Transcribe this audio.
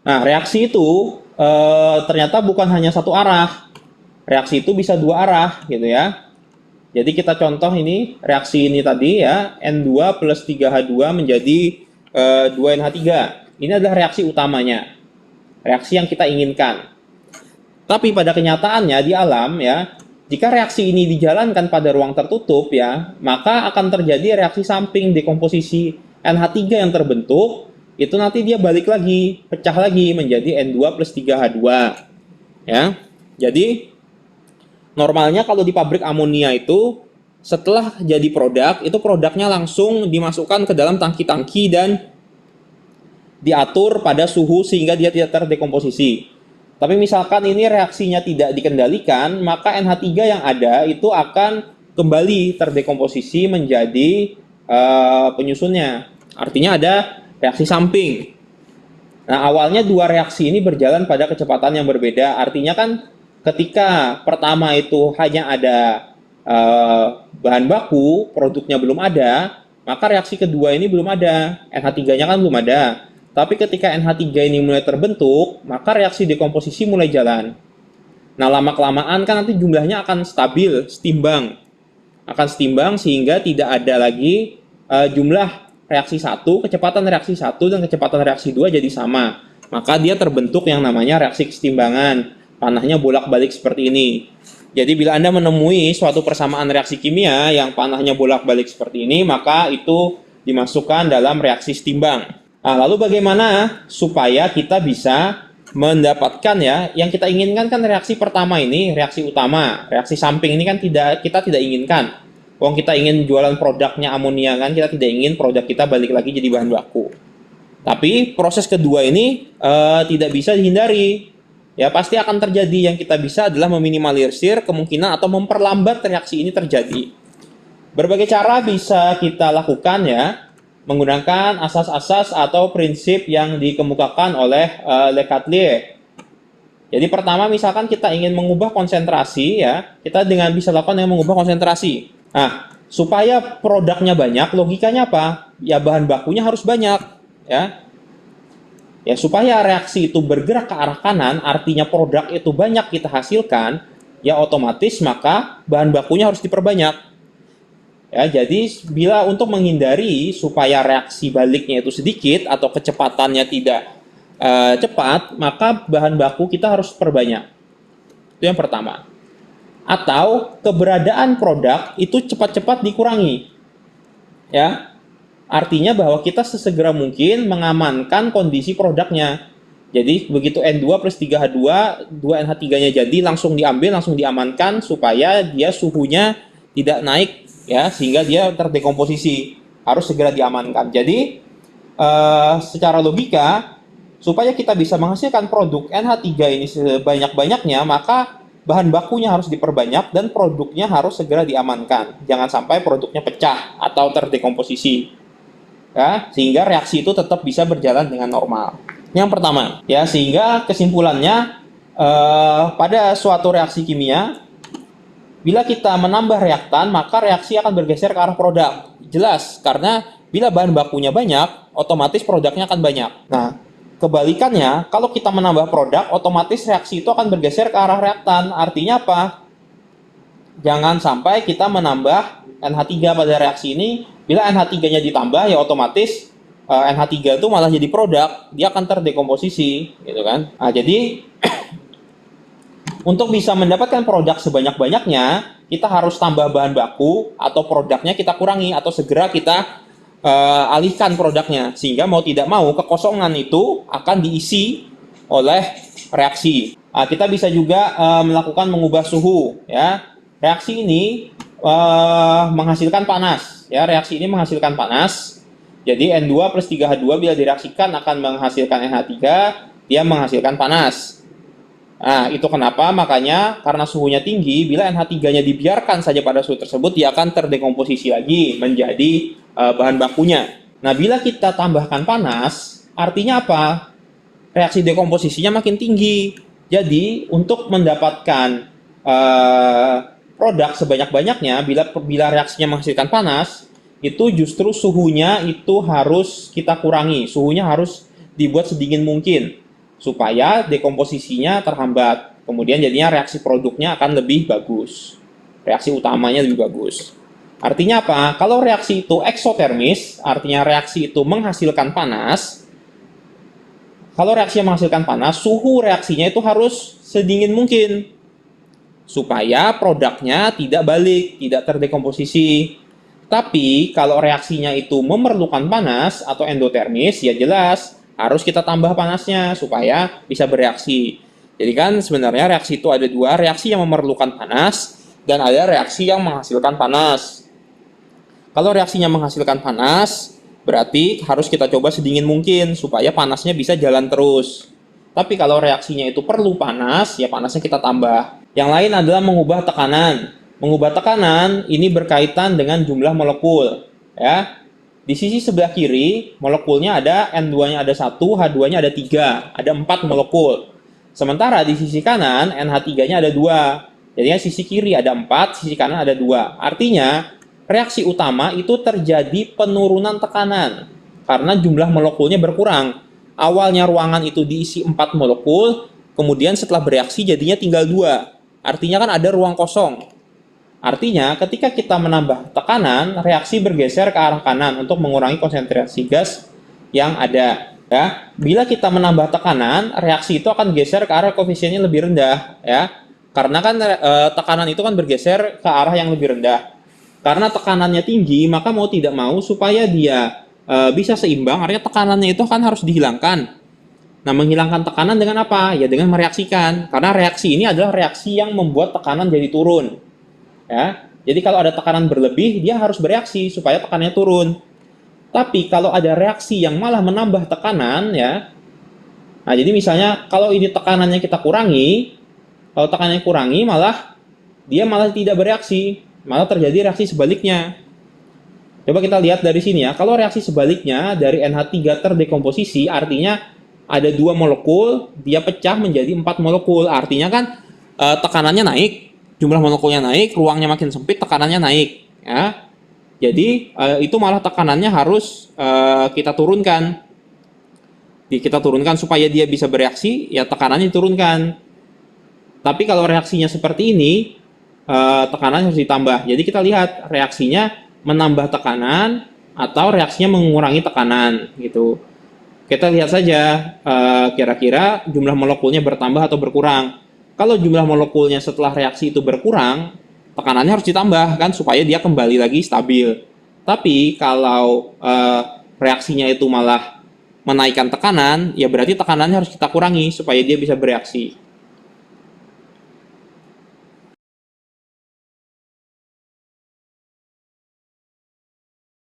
Nah, reaksi itu ternyata bukan hanya satu arah. Reaksi itu bisa dua arah gitu ya. Jadi kita contoh ini, reaksi ini tadi ya, N2 plus 3H2 menjadi 2NH3. Ini adalah reaksi utamanya, reaksi yang kita inginkan. Tapi pada kenyataannya di alam ya, jika reaksi ini dijalankan pada ruang tertutup ya, maka akan terjadi reaksi samping dekomposisi NH3 yang terbentuk, itu nanti dia balik lagi, pecah lagi menjadi N2 plus 3H2. Ya. Jadi normalnya kalau di pabrik amonia itu setelah jadi produk, itu produknya langsung dimasukkan ke dalam tangki-tangki dan diatur pada suhu sehingga dia tidak terdekomposisi. Tapi misalkan ini reaksinya tidak dikendalikan, maka NH3 yang ada itu akan kembali terdekomposisi menjadi penyusunnya. Artinya ada reaksi samping. Nah, awalnya dua reaksi ini berjalan pada kecepatan yang berbeda. Artinya kan ketika pertama itu hanya ada bahan baku, produknya belum ada, maka reaksi kedua ini belum ada. NH3-nya kan belum ada. Tapi ketika NH3 ini mulai terbentuk, maka reaksi dekomposisi mulai jalan. Nah, lama-kelamaan kan nanti jumlahnya akan stabil, setimbang. Akan setimbang sehingga tidak ada lagi jumlah reaksi 1, kecepatan reaksi 1 dan kecepatan reaksi 2 jadi sama. Maka dia terbentuk yang namanya reaksi kesetimbangan. Panahnya bolak-balik seperti ini. Jadi bila Anda menemui suatu persamaan reaksi kimia yang panahnya bolak-balik seperti ini, maka itu dimasukkan dalam reaksi setimbang. Nah, lalu bagaimana supaya kita bisa mendapatkan ya, yang kita inginkan kan reaksi pertama ini, reaksi utama, reaksi samping ini kan kita tidak inginkan. Wong kita ingin jualan produknya amonia kan, kita tidak ingin produk kita balik lagi jadi bahan baku. Tapi proses kedua ini tidak bisa dihindari. Ya pasti akan terjadi. Yang kita bisa adalah meminimalisir kemungkinan atau memperlambat reaksi ini terjadi. Berbagai cara bisa kita lakukan ya, menggunakan asas-asas atau prinsip yang dikemukakan oleh Le Chatelier. Jadi pertama misalkan kita ingin mengubah konsentrasi ya, kita bisa lakukan dengan mengubah konsentrasi. Nah, supaya produknya banyak, logikanya apa? Ya bahan bakunya harus banyak ya. Ya supaya reaksi itu bergerak ke arah kanan, artinya produk itu banyak kita hasilkan, ya otomatis maka bahan bakunya harus diperbanyak. Ya, jadi bila untuk menghindari supaya reaksi baliknya itu sedikit atau kecepatannya tidak cepat, maka bahan baku kita harus perbanyak. Itu yang pertama. Atau keberadaan produk itu cepat-cepat dikurangi. Ya. Artinya bahwa kita sesegera mungkin mengamankan kondisi produknya. Jadi begitu N2 plus 3H2, 2NH3-nya jadi langsung diambil, langsung diamankan supaya dia suhunya tidak naik ya, sehingga dia terdekomposisi, harus segera diamankan. Jadi secara logika supaya kita bisa menghasilkan produk NH3 ini sebanyak-banyaknya, maka bahan bakunya harus diperbanyak dan produknya harus segera diamankan. Jangan sampai produknya pecah atau terdekomposisi. Ya, sehingga reaksi itu tetap bisa berjalan dengan normal. Yang pertama, ya sehingga kesimpulannya pada suatu reaksi kimia, bila kita menambah reaktan, maka reaksi akan bergeser ke arah produk. Jelas, karena bila bahan bakunya banyak, otomatis produknya akan banyak. Nah, kebalikannya, kalau kita menambah produk, otomatis reaksi itu akan bergeser ke arah reaktan. Artinya apa? Jangan sampai kita menambah NH3 pada reaksi ini. Bila NH3-nya ditambah, ya otomatis NH3 itu malah jadi produk, dia akan terdekomposisi, gitu kan? Nah, jadi untuk bisa mendapatkan produk sebanyak-banyaknya, kita harus tambah bahan baku atau produknya kita kurangi atau segera kita alihkan produknya, sehingga mau tidak mau kekosongan itu akan diisi oleh reaksi. Nah, kita bisa juga melakukan mengubah suhu, ya. Reaksi ini menghasilkan panas. Ya, reaksi ini menghasilkan panas. Jadi N2 plus 3H2 bila direaksikan akan menghasilkan NH3, dia menghasilkan panas. Nah, itu kenapa? Makanya karena suhunya tinggi, bila NH3-nya dibiarkan saja pada suhu tersebut, dia akan terdekomposisi lagi menjadi bahan bakunya. Nah, bila kita tambahkan panas, artinya apa? Reaksi dekomposisinya makin tinggi. Jadi, untuk mendapatkan produk sebanyak-banyaknya, bila reaksinya menghasilkan panas, itu justru suhunya itu harus kita kurangi. Suhunya harus dibuat sedingin mungkin. supaya dekomposisinya terhambat. Kemudian jadinya reaksi produknya akan lebih bagus. Reaksi utamanya lebih bagus. Artinya apa? Kalau reaksi itu eksotermis, artinya reaksi itu menghasilkan panas. Kalau reaksi menghasilkan panas, suhu reaksinya itu harus sedingin mungkin supaya produknya tidak balik, tidak terdekomposisi. Tapi kalau reaksinya itu memerlukan panas atau endotermis, ya jelas harus kita tambah panasnya supaya bisa bereaksi. Jadi kan sebenarnya reaksi itu ada dua, reaksi yang memerlukan panas dan ada reaksi yang menghasilkan panas. Kalau reaksinya menghasilkan panas, berarti harus kita coba sedingin mungkin supaya panasnya bisa jalan terus. Tapi kalau reaksinya itu perlu panas, ya panasnya kita tambah. Yang lain adalah mengubah tekanan. Mengubah tekanan ini berkaitan dengan jumlah molekul. Ya. Di sisi sebelah kiri, molekulnya ada N2-nya ada 1, H2-nya ada 3, ada 4 molekul. Sementara di sisi kanan, NH3-nya ada 2. Jadinya sisi kiri ada 4, sisi kanan ada 2. Artinya, reaksi utama itu terjadi penurunan tekanan karena jumlah molekulnya berkurang. Awalnya ruangan itu diisi 4 molekul, kemudian setelah bereaksi jadinya tinggal 2. Artinya kan ada ruang kosong. Artinya, ketika kita menambah tekanan, reaksi bergeser ke arah kanan untuk mengurangi konsentrasi gas yang ada. Ya, bila kita menambah tekanan, reaksi itu akan geser ke arah koefisiennya lebih rendah, ya. Karena kan tekanan itu kan bergeser ke arah yang lebih rendah. Karena tekanannya tinggi, maka mau tidak mau supaya dia bisa seimbang, artinya tekanannya itu kan harus dihilangkan. Nah, menghilangkan tekanan dengan apa? Ya dengan mereaksikan. Karena reaksi ini adalah reaksi yang membuat tekanan jadi turun. Ya. Jadi kalau ada tekanan berlebih, dia harus bereaksi supaya tekanannya turun. Tapi kalau ada reaksi yang malah menambah tekanan, ya. Nah, jadi misalnya kalau ini tekanannya kita kurangi, kalau tekanannya kurangi malah dia malah tidak bereaksi, malah terjadi reaksi sebaliknya. Coba kita lihat dari sini ya. Kalau reaksi sebaliknya dari NH3 terdekomposisi, artinya ada 2 molekul, dia pecah menjadi 4 molekul. Artinya kan tekanannya naik, jumlah molekulnya naik, ruangnya makin sempit, tekanannya naik. Ya. Jadi itu malah tekanannya harus kita turunkan. Kita turunkan supaya dia bisa bereaksi, ya tekanannya diturunkan. Tapi kalau reaksinya seperti ini, tekanannya harus ditambah. Jadi kita lihat reaksinya menambah tekanan atau reaksinya mengurangi tekanan gitu. Kita lihat saja kira-kira jumlah molekulnya bertambah atau berkurang. Kalau jumlah molekulnya setelah reaksi itu berkurang, tekanannya harus ditambah kan supaya dia kembali lagi stabil. Tapi kalau reaksinya itu malah menaikkan tekanan, ya berarti tekanannya harus kita kurangi supaya dia bisa bereaksi.